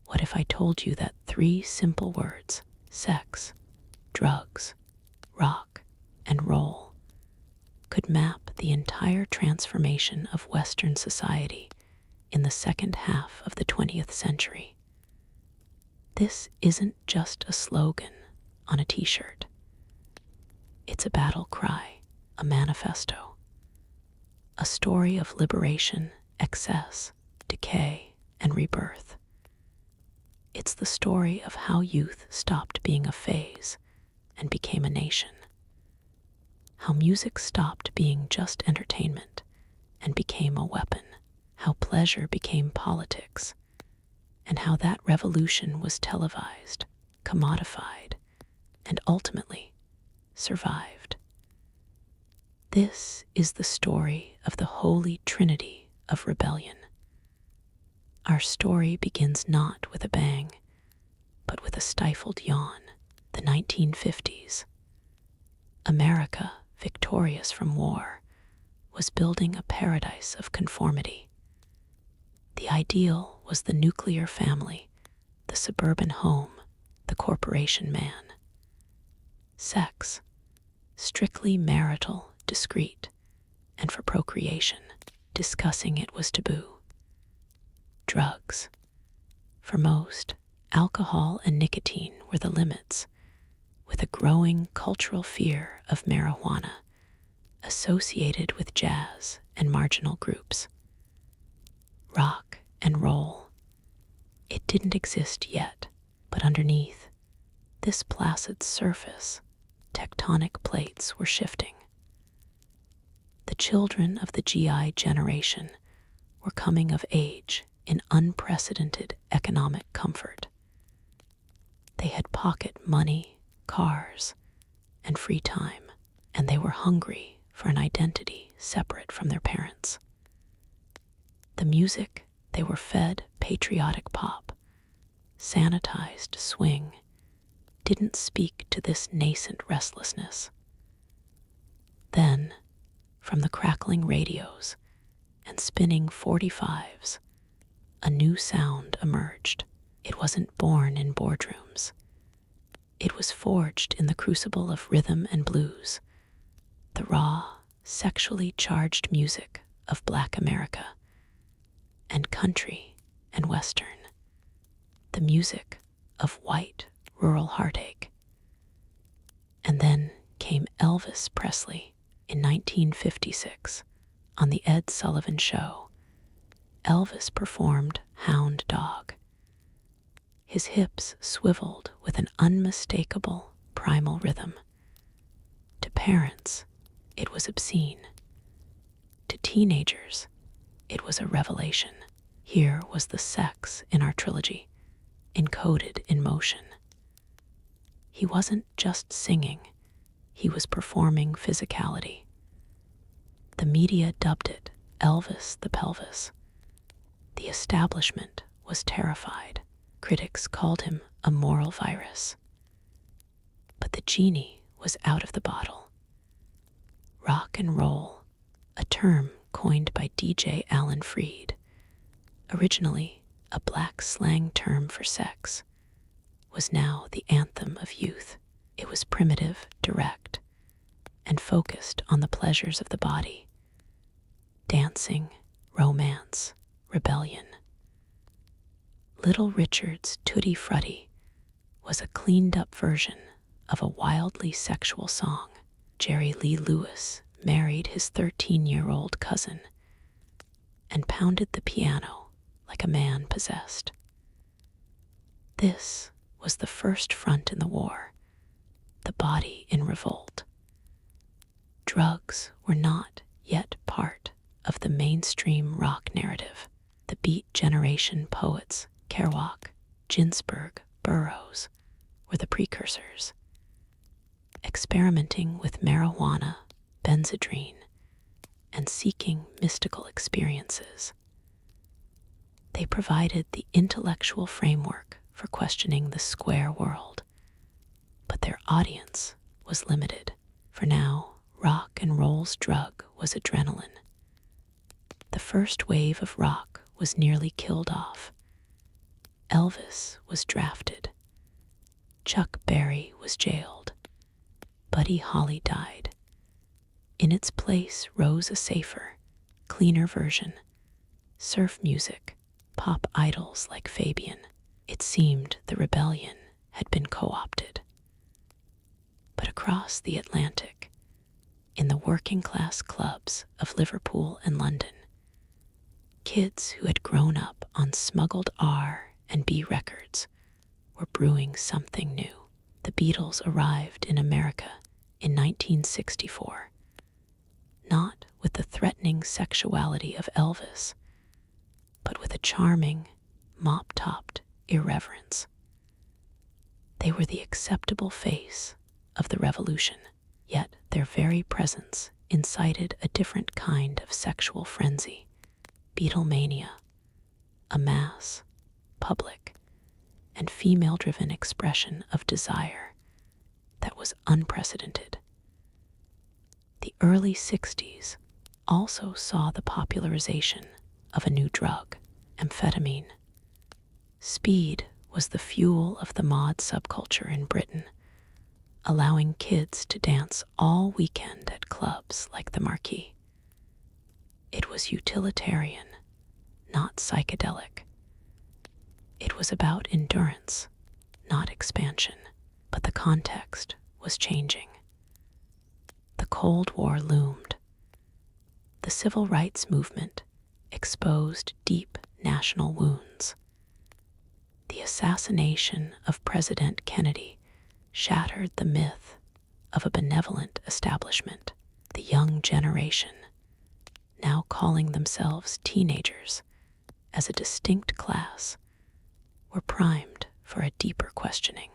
What if I told you that 3 simple words, sex, drugs, rock, and roll, could map the entire transformation of Western society in the second half of the 20th century? This isn't just a slogan on a t-shirt. It's a battle cry, a manifesto, a story of liberation, excess, decay, and rebirth. It's the story of how youth stopped being a phase and became a nation. How music stopped being just entertainment and became a weapon. How pleasure became politics, and how that revolution was televised, commodified, and ultimately survived. This is the story of the holy trinity of rebellion. Our story begins not with a bang, but with a stifled yawn. The 1950s. America, victorious from war, was building a paradise of conformity. The ideal was the nuclear family, the suburban home, the corporation man. Sex, strictly marital, discreet, and for procreation. Discussing it was taboo. Drugs. For most, alcohol and nicotine were the limits, with a growing cultural fear of marijuana associated with jazz and marginal groups. Rock and roll. It didn't exist yet, but underneath this placid surface, tectonic plates were shifting. The children of the GI generation were coming of age in unprecedented economic comfort. They had pocket money, cars, and free time, and they were hungry for an identity separate from their parents. The music they were fed, patriotic pop, sanitized swing, didn't speak to this nascent restlessness. Then, from the crackling radios and spinning 45s, a new sound emerged. It wasn't born in boardrooms. It was forged in the crucible of rhythm and blues, the raw, sexually charged music of Black America, and country and Western, the music of white rural heartache. And then came Elvis Presley in 1956 on The Ed Sullivan Show. Elvis performed Hound Dog. His hips swiveled with an unmistakable primal rhythm. To parents, it was obscene. To teenagers, it was a revelation. Here was the sex in our trilogy, encoded in motion. He wasn't just singing, he was performing physicality. The media dubbed it Elvis the Pelvis. The establishment was terrified. Critics called him a moral virus. But the genie was out of the bottle. Rock and roll, a term coined by DJ Alan Freed, originally a black slang term for sex, was now the anthem of youth. It was primitive, direct, and focused on the pleasures of the body. Dancing, romance, rebellion. Little Richard's Tutti Frutti was a cleaned-up version of a wildly sexual song. Jerry Lee Lewis married his 13-year-old cousin and pounded the piano like a man possessed. This was the first front in the war, the body in revolt. Drugs were not yet part of the mainstream rock narrative. The Beat Generation poets, Kerouac, Ginsberg, Burroughs, were the precursors, experimenting with marijuana, benzodrine, and seeking mystical experiences. They provided the intellectual framework for questioning the square world, but their audience was limited. For now, rock and roll's drug was adrenaline. The first wave of rock was nearly killed off. Elvis was drafted. Chuck Berry was jailed. Buddy Holly died. In its place rose a safer, cleaner version. Surf music, pop idols like Fabian. It seemed the rebellion had been co-opted. But across the Atlantic, in the working-class clubs of Liverpool and London, kids who had grown up on smuggled R and B records were brewing something new. The Beatles arrived in America in 1964, not with the threatening sexuality of Elvis, but with a charming, mop-topped irreverence. They were the acceptable face of the revolution, yet their very presence incited a different kind of sexual frenzy, Beatlemania, a mass, public, and female-driven expression of desire that was unprecedented. The early 60s also saw the popularization of a new drug, amphetamine. Speed was the fuel of the mod subculture in Britain, allowing kids to dance all weekend at clubs like the Marquee. It was utilitarian, not psychedelic. It was about endurance, not expansion, but the context was changing. The Cold War loomed. The civil rights movement exposed deep national wounds. The assassination of President Kennedy shattered the myth of a benevolent establishment. The young generation, now calling themselves teenagers as a distinct class, were primed for a deeper questioning.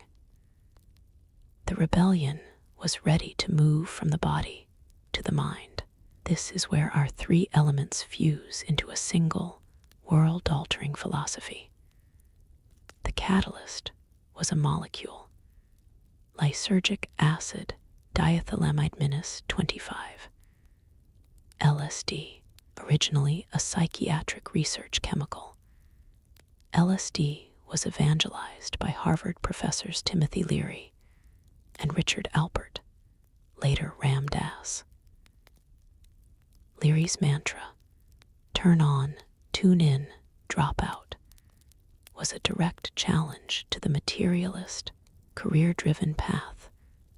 The rebellion was ready to move from the body to the mind. This is where our three elements fuse into a single, world-altering philosophy. The catalyst was a molecule, lysergic acid diethylamide-25, LSD, originally a psychiatric research chemical. LSD was evangelized by Harvard professors Timothy Leary and Richard Alpert, later Ram Dass. Leary's mantra, turn on, tune in, drop out, was a direct challenge to the materialist, career-driven path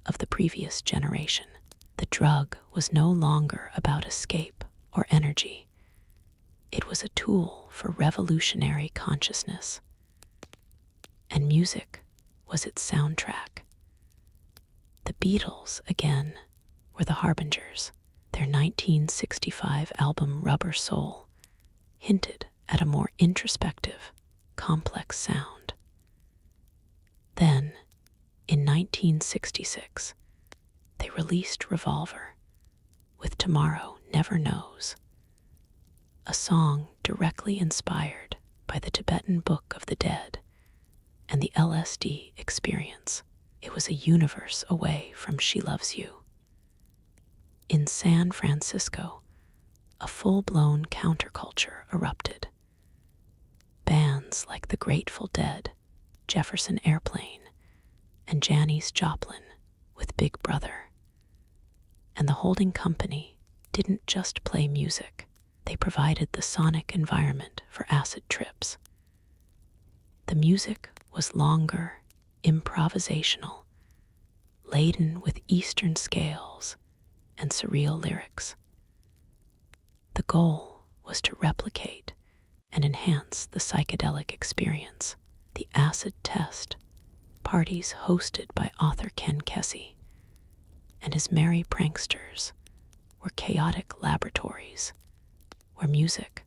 of the previous generation. The drug was no longer about escape or energy. It was a tool for revolutionary consciousness. And music was its soundtrack. The Beatles, again, were the harbingers. Their 1965 album Rubber Soul hinted at a more introspective, complex sound. Then, in 1966, they released Revolver with Tomorrow Never Knows, a song directly inspired by the Tibetan Book of the Dead and the LSD experience. It was a universe away from She Loves You. In San Francisco, a full-blown counterculture erupted. Bands like the Grateful Dead, Jefferson Airplane, and Janis Joplin with Big Brother. And the holding company didn't just play music, they provided the sonic environment for acid trips. The music was longer, improvisational, laden with Eastern scales and surreal lyrics. The goal was to replicate and enhance the psychedelic experience. The acid test, parties hosted by author Ken Kesey and his merry pranksters, were chaotic laboratories where music,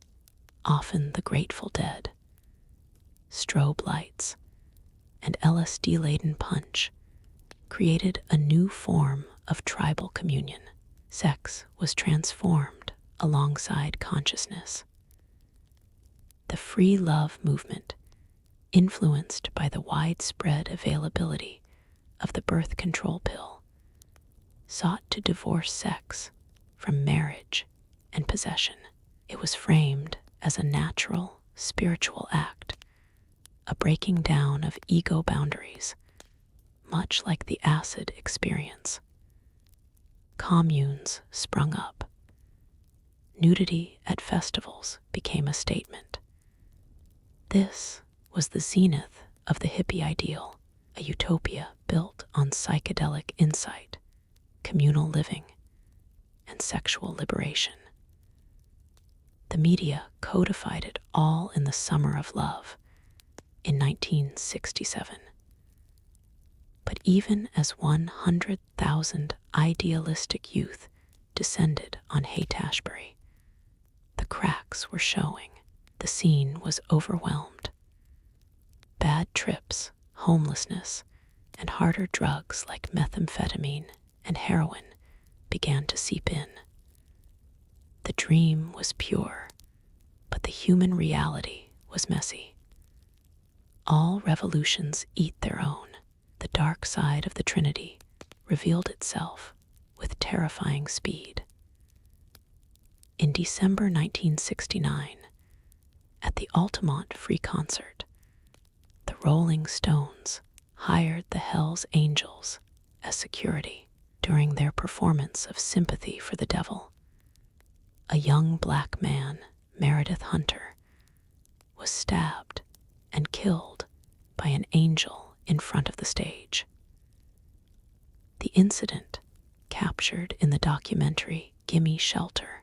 often the Grateful Dead, strobe lights, and LSD-laden punch created a new form of tribal communion. Sex was transformed alongside consciousness. The free love movement, influenced by the widespread availability of the birth control pill, sought to divorce sex from marriage and possession. It was framed as a natural, spiritual act, a breaking down of ego boundaries, much like the acid experience. Communes sprung up. Nudity at festivals became a statement. This was the zenith of the hippie ideal, a utopia built on psychedelic insight, communal living, and sexual liberation. The media codified it all in the Summer of Love in 1967. But even as 100,000 idealistic youth descended on Haight-Ashbury, the cracks were showing. The scene was overwhelmed. Bad trips, homelessness, and harder drugs like methamphetamine and heroin began to seep in. The dream was pure, but the human reality was messy. All revolutions eat their own. The dark side of the Trinity revealed itself with terrifying speed. In December 1969, at the Altamont Free Concert, the Rolling Stones hired the Hells Angels as security during their performance of Sympathy for the Devil. A young black man, Meredith Hunter, was stabbed and killed by an angel in front of the stage. The incident, captured in the documentary Gimme Shelter,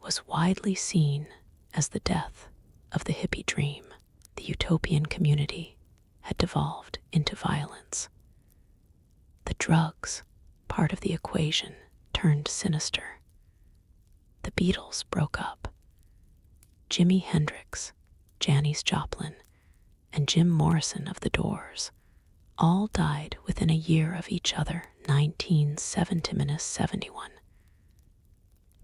was widely seen as the death of the hippie dream. The utopian community had devolved into violence. The drugs, part of the equation, turned sinister. The Beatles broke up. Jimi Hendrix, Janis Joplin, and Jim Morrison of The Doors all died within a year of each other, 1971.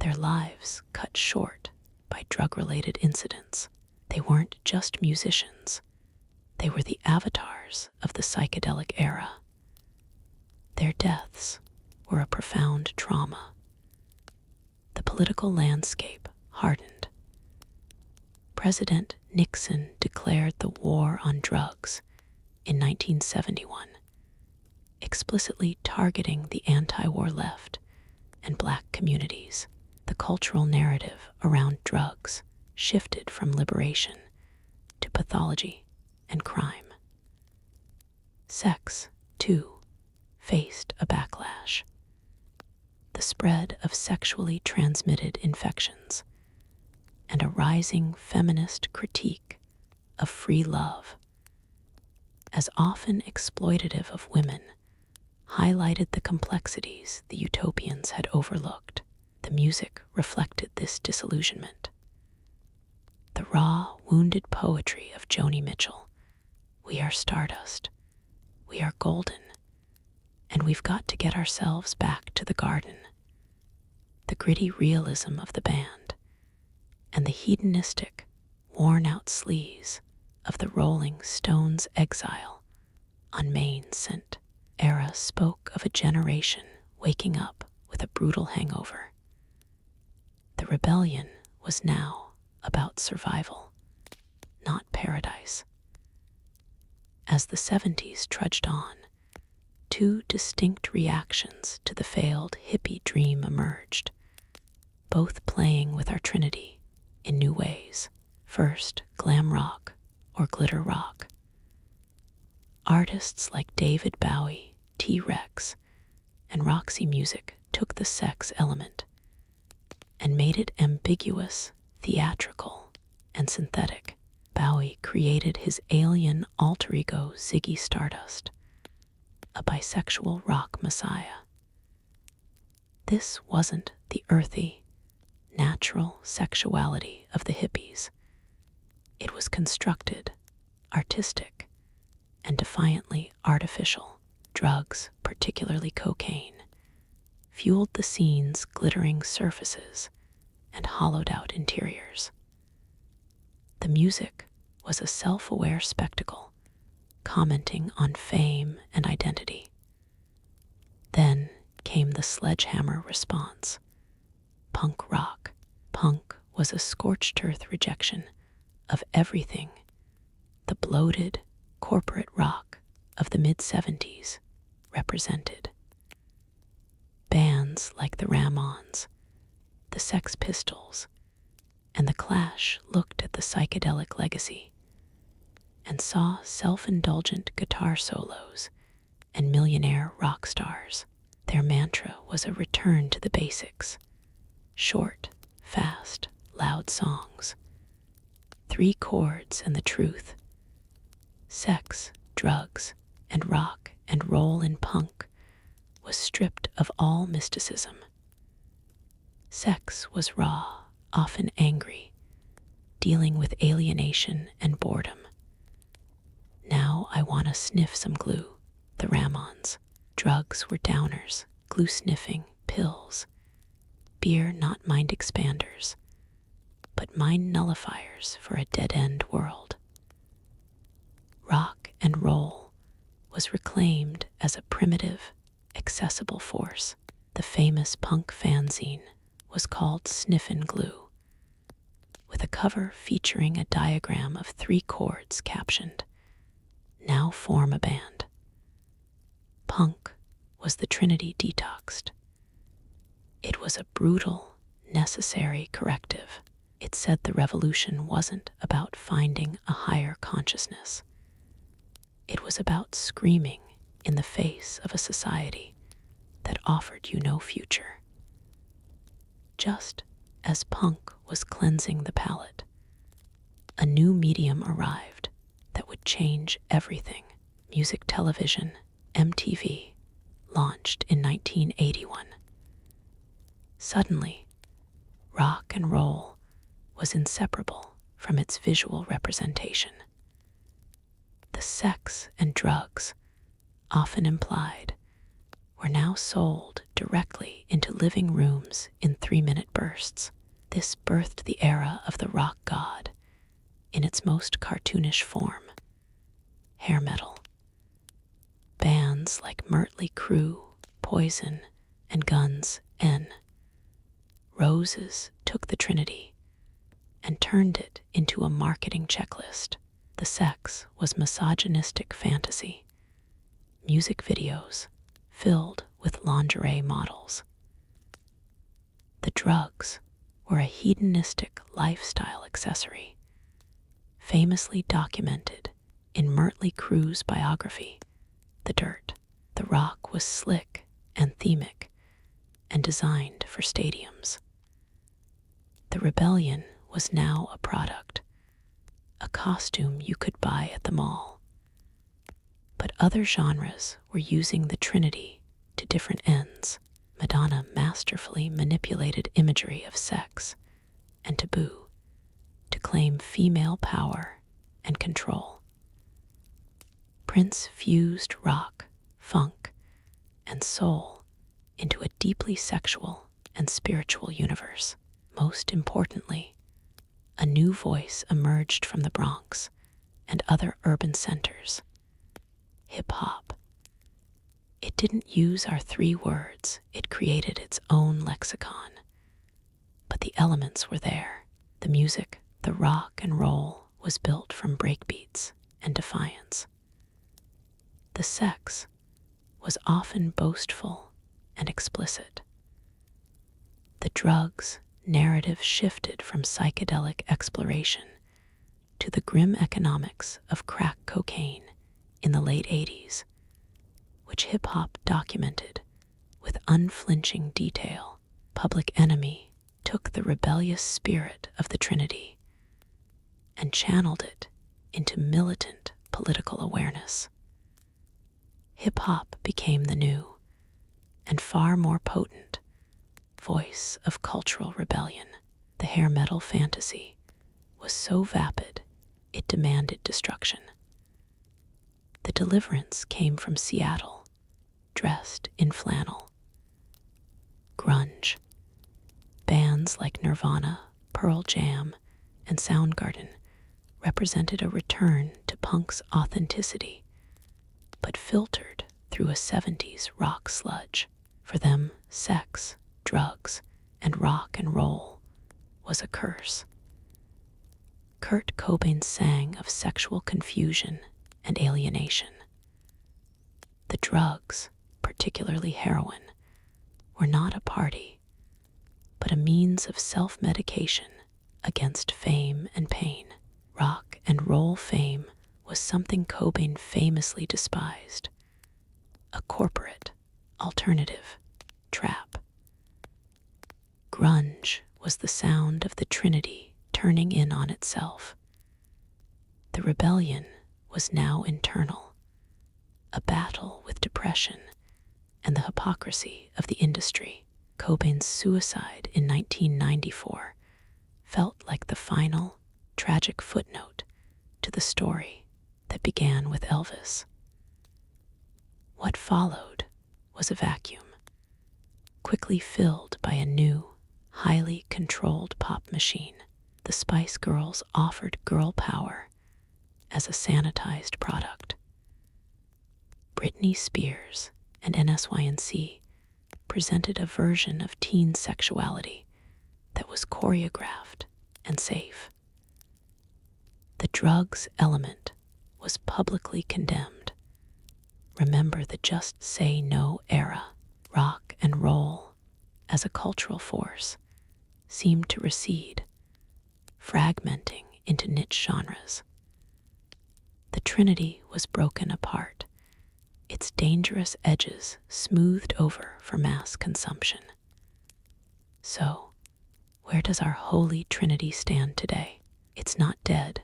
Their lives cut short by drug-related incidents. They weren't just musicians. They were the avatars of the psychedelic era. Their deaths were a profound trauma. The political landscape hardened. President Nixon declared the war on drugs in 1971, explicitly targeting the anti-war left and black communities. The cultural narrative around drugs shifted from liberation to pathology and crime. Sex, too, faced a backlash. The spread of sexually transmitted infections and a rising feminist critique of free love, as often exploitative of women, highlighted the complexities the utopians had overlooked. The music reflected this disillusionment. The raw, wounded poetry of Joni Mitchell, "We are stardust, we are golden, and we've got to get ourselves back to the garden." The gritty realism of the band, and the hedonistic, worn-out sleaze of the Rolling Stones' exile on Main St. era spoke of a generation waking up with a brutal hangover. The rebellion was now about survival, not paradise. As the 70s trudged on, two distinct reactions to the failed hippie dream emerged, both playing with our Trinity in new ways. First, glam rock or glitter rock. Artists like David Bowie, T-Rex, and Roxy Music took the sex element and made it ambiguous, theatrical, and synthetic. Bowie created his alien alter ego Ziggy Stardust, a bisexual rock messiah. This wasn't the earthy, natural sexuality of the hippies. It was constructed, artistic, and defiantly artificial. Drugs, particularly cocaine, fueled the scene's glittering surfaces and hollowed-out interiors. The music was a self-aware spectacle, commenting on fame and identity. Then came the sledgehammer response. Punk rock. Punk was a scorched earth rejection of everything the bloated, corporate rock of the mid-70s represented. Bands like the Ramones, the Sex Pistols, and the Clash looked at the psychedelic legacy and saw self-indulgent guitar solos and millionaire rock stars. Their mantra was a return to the basics: short, fast, loud songs, 3 chords and the truth. Sex, drugs, and rock and roll in punk was stripped of all mysticism. Sex was raw, often angry, dealing with alienation and boredom. Now I wanna sniff some glue, the Ramones. Drugs were downers, glue sniffing, pills. Beer not mind expanders, but mind nullifiers for a dead-end world. Rock and roll was reclaimed as a primitive, accessible force. The famous punk fanzine was called Sniffin' Glue, with a cover featuring a diagram of 3 chords captioned, "Now form a band." Punk was the Trinity detoxed. It was a brutal, necessary corrective. It said the revolution wasn't about finding a higher consciousness. It was about screaming in the face of a society that offered you no future. Just as punk was cleansing the palate, a new medium arrived that would change everything. Music television, MTV, launched in 1981. Suddenly, rock and roll was inseparable from its visual representation. The sex and drugs, often implied, were now sold directly into living rooms in 3-minute bursts. This birthed the era of the rock god in its most cartoonish form: hair metal. Bands like Mötley Crüe, Poison, and Guns N' Roses took the Trinity and turned it into a marketing checklist. The sex was misogynistic fantasy, music videos filled with lingerie models. The drugs were a hedonistic lifestyle accessory, famously documented in Mötley Crüe's biography, The Dirt. The rock was slick and themic and designed for stadiums. The rebellion was now a product, a costume you could buy at the mall. But other genres were using the Trinity to different ends. Madonna masterfully manipulated imagery of sex and taboo to claim female power and control. Prince fused rock, funk, and soul into a deeply sexual and spiritual universe. Most importantly, a new voice emerged from the Bronx and other urban centers: hip-hop. It didn't use our 3 words, it created its own lexicon. But the elements were there. The music, the rock and roll, was built from breakbeats and defiance. The sex was often boastful and explicit. The drugs narrative shifted from psychedelic exploration to the grim economics of crack cocaine in the late 80s, which hip-hop documented with unflinching detail. Public Enemy took the rebellious spirit of the Trinity and channeled it into militant political awareness. Hip-hop became the new, and far more potent, voice of cultural rebellion. The hair metal fantasy was so vapid it demanded destruction. The deliverance came from Seattle, dressed in flannel. Grunge. Bands like Nirvana, Pearl Jam, and Soundgarden represented a return to punk's authenticity, but filtered through a 70s rock sludge. For them, sex, drugs, and rock and roll was a curse. Kurt Cobain sang of sexual confusion and alienation. The drugs, particularly heroin, were not a party, but a means of self-medication against fame and pain. Rock and roll fame was something Cobain famously despised, a corporate, alternative trap. Grunge was the sound of the Trinity turning in on itself. The rebellion was now internal, a battle with depression and the hypocrisy of the industry. Cobain's suicide in 1994 felt like the final, tragic footnote to the story that began with Elvis. What followed was a vacuum, quickly filled by a new, highly controlled pop machine. The Spice Girls offered girl power as a sanitized product. Britney Spears and NSYNC presented a version of teen sexuality that was choreographed and safe. The drugs element was publicly condemned. Remember the Just Say No era. Rock and roll, as a cultural force, seemed to recede, fragmenting into niche genres. The Trinity was broken apart, its dangerous edges smoothed over for mass consumption. So, where does our holy Trinity stand today? It's not dead.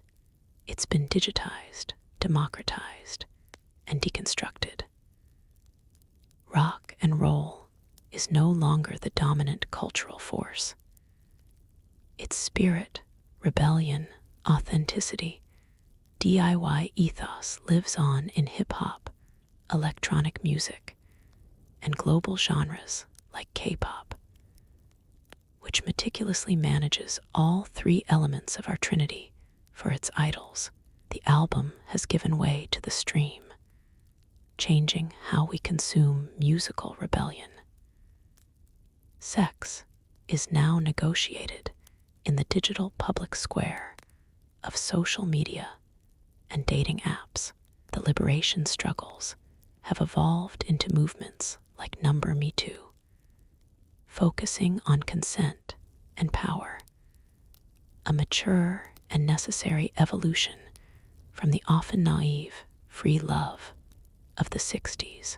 It's been digitized, democratized, and deconstructed. Rock and roll is no longer the dominant cultural force. Its spirit, rebellion, authenticity, DIY ethos lives on in hip-hop, electronic music, and global genres like K-pop, which meticulously manages all three elements of our Trinity for its idols. The album has given way to the stream, changing how we consume musical rebellion. Sex is now negotiated in the digital public square of social media and dating apps. The liberation struggles have evolved into movements like Number Me Too, focusing on consent and power, a mature and necessary evolution from the often naive free love of the 60s.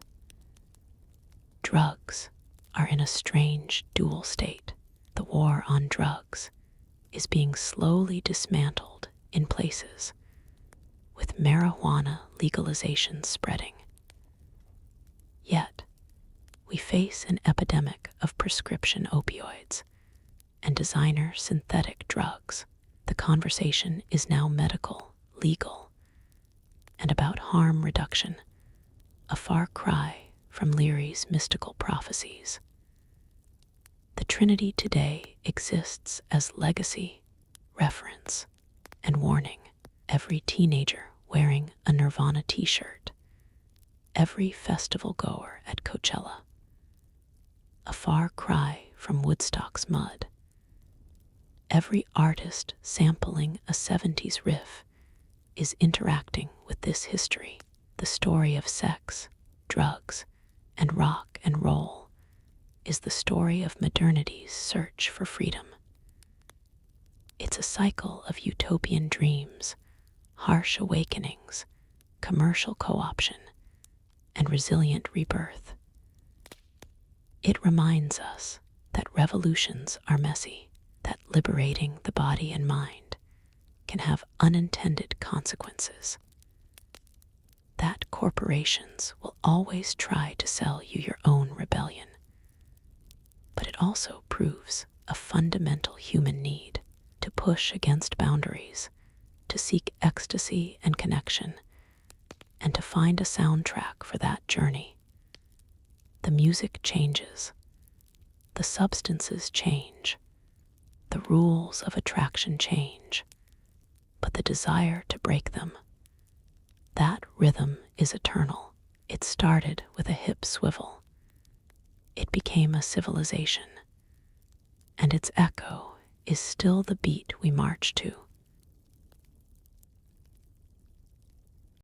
Drugs are in a strange dual state. The war on drugs is being slowly dismantled in places, with marijuana legalization spreading. Yet, we face an epidemic of prescription opioids and designer synthetic drugs. The conversation is now medical, legal, and about harm reduction, a far cry from Leary's mystical prophecies. The Trinity today exists as legacy, reference, and warning. Every teenager wearing a Nirvana t-shirt, every festival goer at Coachella, a far cry from Woodstock's mud. Every artist sampling a 70s riff is interacting with this history. The story of sex, drugs, and rock and roll is the story of modernity's search for freedom. It's a cycle of utopian dreams, harsh awakenings, commercial co-option, and resilient rebirth. It reminds us that revolutions are messy, that liberating the body and mind can have unintended consequences, that corporations will always try to sell you your own rebellion. But it also proves a fundamental human need to push against boundaries, to seek ecstasy and connection, and to find a soundtrack for that journey. The music changes, the substances change, the rules of attraction change, but the desire to break them, that rhythm is eternal. It started with a hip swivel. It became a civilization, and its echo is still the beat we march to.